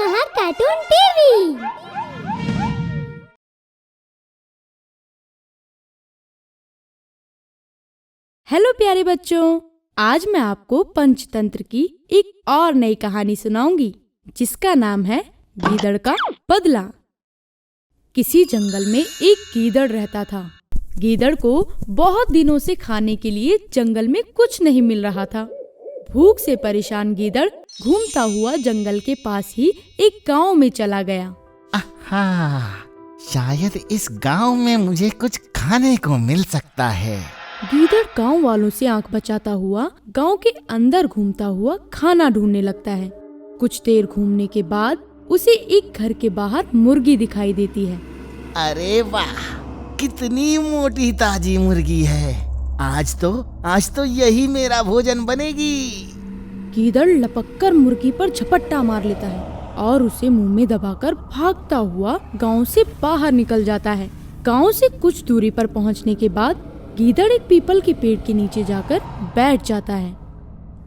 महा cartoon TV. Hello प्यारे बच्चों, आज मैं आपको पंचतंत्र की एक और नई कहानी सुनाऊंगी जिसका नाम है गीदड़ का बदला। किसी जंगल में एक गीदड़ रहता था। गीदड़ को बहुत दिनों से खाने के लिए जंगल में कुछ नहीं मिल रहा था। भूख से परेशान गीदड़ घूमता हुआ जंगल के पास ही एक गांव में चला गया। आहा, शायद इस गांव में मुझे कुछ खाने को मिल सकता है। गीदड़ गांव वालों से आंख बचाता हुआ गांव के अंदर घूमता हुआ खाना ढूंढने लगता है। कुछ देर घूमने के बाद उसे एक घर के बाहर मुर्गी दिखाई देती है। अरे वाह, कितनी मोटी ताजी मुर्गी है। आज तो यही मेरा भोजन बनेगी। गीदड़ लपककर मुर्गी पर झपट्टा मार लेता है और उसे मुंह में दबाकर भागता हुआ गांव से बाहर निकल जाता है। गांव से कुछ दूरी पर पहुंचने के बाद गीदड़ एक पीपल के पेड़ के नीचे जाकर बैठ जाता है।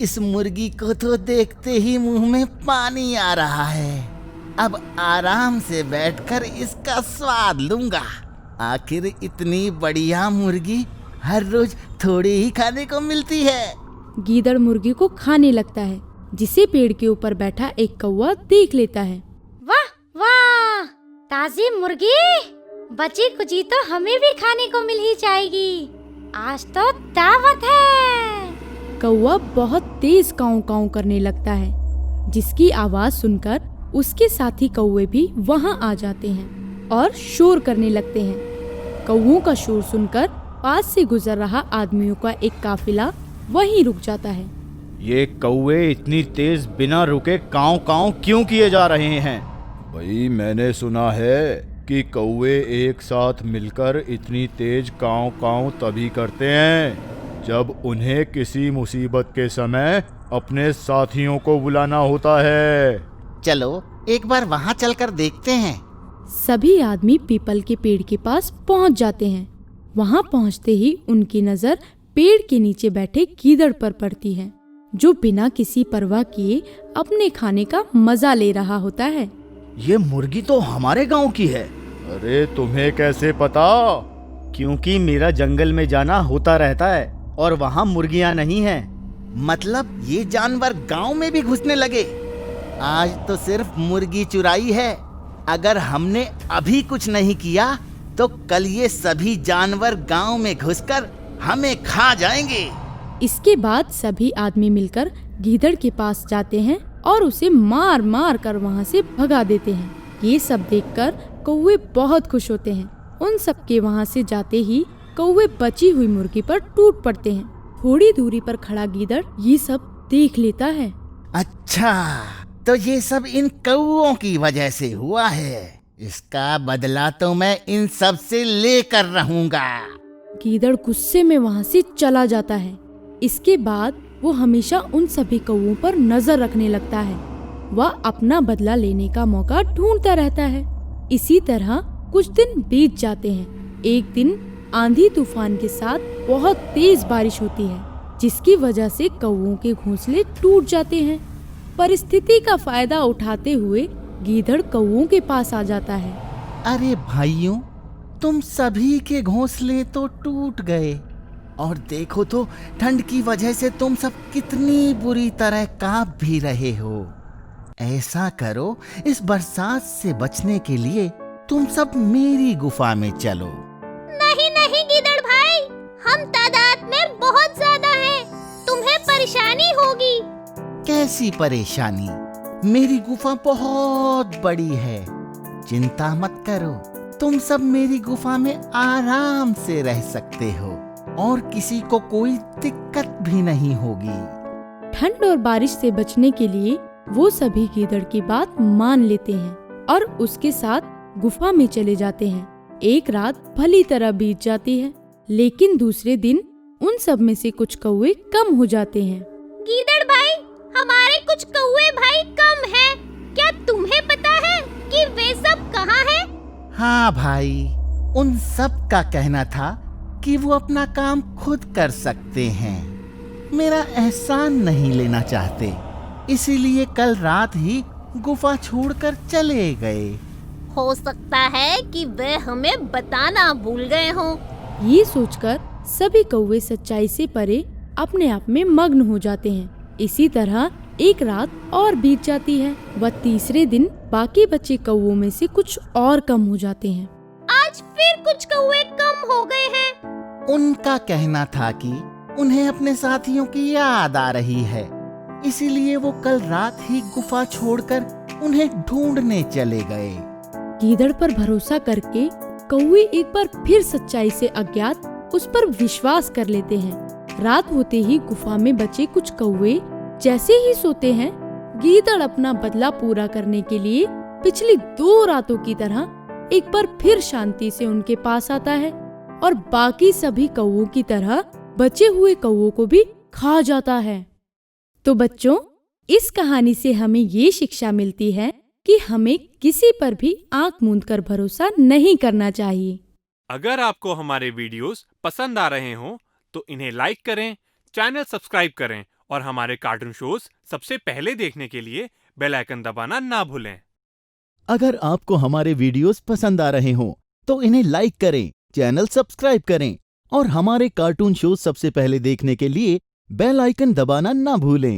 इस मुर्गी को तो देखते ही मुंह में पानी आ रहा है। अब आराम से बैठकर इसका स्वाद लूंगा। आखिर इतनी बढ़िया मुर्गी हर रोज थोड़ी ही खाने को मिलती है। गीदड़ मुर्गी को खाने लगता है, जिसे पेड़ के ऊपर बैठा एक कौवा देख लेता है। वाह वाह, ताजी मुर्गी, बची कुची तो हमें भी खाने को मिल ही जाएगी। आज तो दावत है। कौवा बहुत तेज काऊ काऊ करने लगता है, जिसकी आवाज सुनकर उसके साथी कौवे भी वहां आ जाते हैं और शोर करने लगते हैं। कौवों का शोर सुनकर पास से गुजर रहा आदमियों का एक काफिला वहीं रुक जाता है। ये कौवे इतनी तेज बिना रुके काऊ काऊ क्यों किए जा रहे हैं? भाई, मैंने सुना है कि कौवे एक साथ मिलकर इतनी तेज काऊ काऊ तभी करते हैं जब उन्हें किसी मुसीबत के समय अपने साथियों को बुलाना होता है। चलो एक बार वहाँ चलकर देखते हैं। सभी आदमी पीपल के पेड़ के पास पहुंच जाते हैं। वहां पहुंचते ही उनकी नजर पेड़ के नीचे बैठे गीदड़ पर पड़ती है, जो बिना किसी परवाह किए अपने खाने का मजा ले रहा होता है। ये मुर्गी तो हमारे गांव की है। अरे तुम्हें कैसे पता? क्योंकि मेरा जंगल में जाना होता रहता है और वहाँ मुर्गियाँ नहीं हैं। मतलब ये जानवर गांव में भी घुसने लगे? आज तो सिर्फ मुर्गी चुराई है। अगर हमने अभी कुछ नहीं किया तो कल ये सभी जानवर गांव में घुसकर हमें खा जाएंगे। इसके बाद सभी आदमी मिलकर गीदड़ के पास जाते हैं और उसे मार मार कर वहाँ से भगा देते हैं। ये सब देखकर कौवे बहुत खुश होते हैं। उन सब के वहाँ से जाते ही कौवे बची हुई मुर्गी पर टूट पड़ते हैं। थोड़ी दूरी पर खड़ा गीदड़ ये सब देख लेता है। अच्छा, तो ये सब इन कौवों की वजह से हुआ है। इसका बदला तो मैं इन सब से लेकर रहूंगा। गीदड़ गुस्से में वहाँ से चला जाता है। इसके बाद वो हमेशा उन सभी कौवों पर नजर रखने लगता है। वह अपना बदला लेने का मौका ढूंढता रहता है। इसी तरह कुछ दिन बीत जाते हैं। एक दिन आंधी तूफान के साथ बहुत तेज बारिश होती है, जिसकी वजह से कौवों के घोंसले टूट जाते हैं। परिस्थिति का फायदा उठाते हुए गीदड़ कौवों के पास आ जाता है। अरे भाइयों, तुम सभी के घोंसले तो टूट गए और देखो तो ठंड की वजह से तुम सब कितनी बुरी तरह कांप भी रहे हो। ऐसा करो, इस बरसात से बचने के लिए तुम सब मेरी गुफा में चलो। नहीं नहीं गीदड़ भाई, हम तादाद में बहुत ज्यादा हैं। तुम्हें परेशानी होगी। कैसी परेशानी? मेरी गुफा बहुत बड़ी है। चिंता मत करो, तुम सब मेरी गुफा में आराम से रह सकते हो और किसी को कोई दिक्कत भी नहीं होगी। ठंड और बारिश से बचने के लिए वो सभी गीदड़ की बात मान लेते हैं और उसके साथ गुफा में चले जाते हैं। एक रात भली तरह बीत जाती है, लेकिन दूसरे दिन उन सब में से कुछ कौवे कम हो जाते हैं। गीदड़ भाई, हमारे कुछ कौवे भाई कम हैं। क्या तुम्हें पता है कि वे सब कहाँ हैं? हाँ भाई, उन सब का कहना था कि वो अपना काम खुद कर सकते हैं। मेरा एहसान नहीं लेना चाहते, इसीलिए कल रात ही गुफा छोड़कर चले गए। हो सकता है कि वे हमें बताना भूल गए हों। ये सोचकर सभी कौवे सच्चाई से परे अपने आप में मग्न हो जाते हैं। इसी तरह एक रात और बीत जाती है। वह तीसरे दिन बाकी बचे कौवों में से कुछ और कम हो जाते हैं। आज फिर कुछ कौवे कम हो गए हैं। उनका कहना था कि उन्हें अपने साथियों की याद आ रही है, इसीलिए वो कल रात ही गुफा छोड़कर उन्हें ढूंढने चले गए। गीदड़ पर भरोसा करके कौवे एक बार फिर सच्चाई से अज्ञात उस पर विश्वास कर लेते हैं। रात होते ही गुफा में बचे कुछ कौवे जैसे ही सोते हैं, गीदड़ अपना बदला पूरा करने के लिए पिछली 2 रातों की तरह एक बार फिर शांति से उनके पास आता है और बाकी सभी कौवों की तरह बचे हुए कौवों को भी खा जाता है। तो बच्चों, इस कहानी से हमें ये शिक्षा मिलती है कि हमें किसी पर भी आंख मूंद कर भरोसा नहीं करना चाहिए। अगर आपको हमारे वीडियोस पसंद आ रहे हों तो इन्हें लाइक करें, चैनल सब्सक्राइब करें और हमारे कार्टून शोज सबसे पहले देखने के लिए बेल आइकन दबाना ना भूलें। अगर आपको हमारे वीडियोस पसंद आ रहे हों तो इन्हें लाइक करें, चैनल सब्सक्राइब करें और हमारे कार्टून शो सबसे पहले देखने के लिए बेल आइकन दबाना ना भूलें।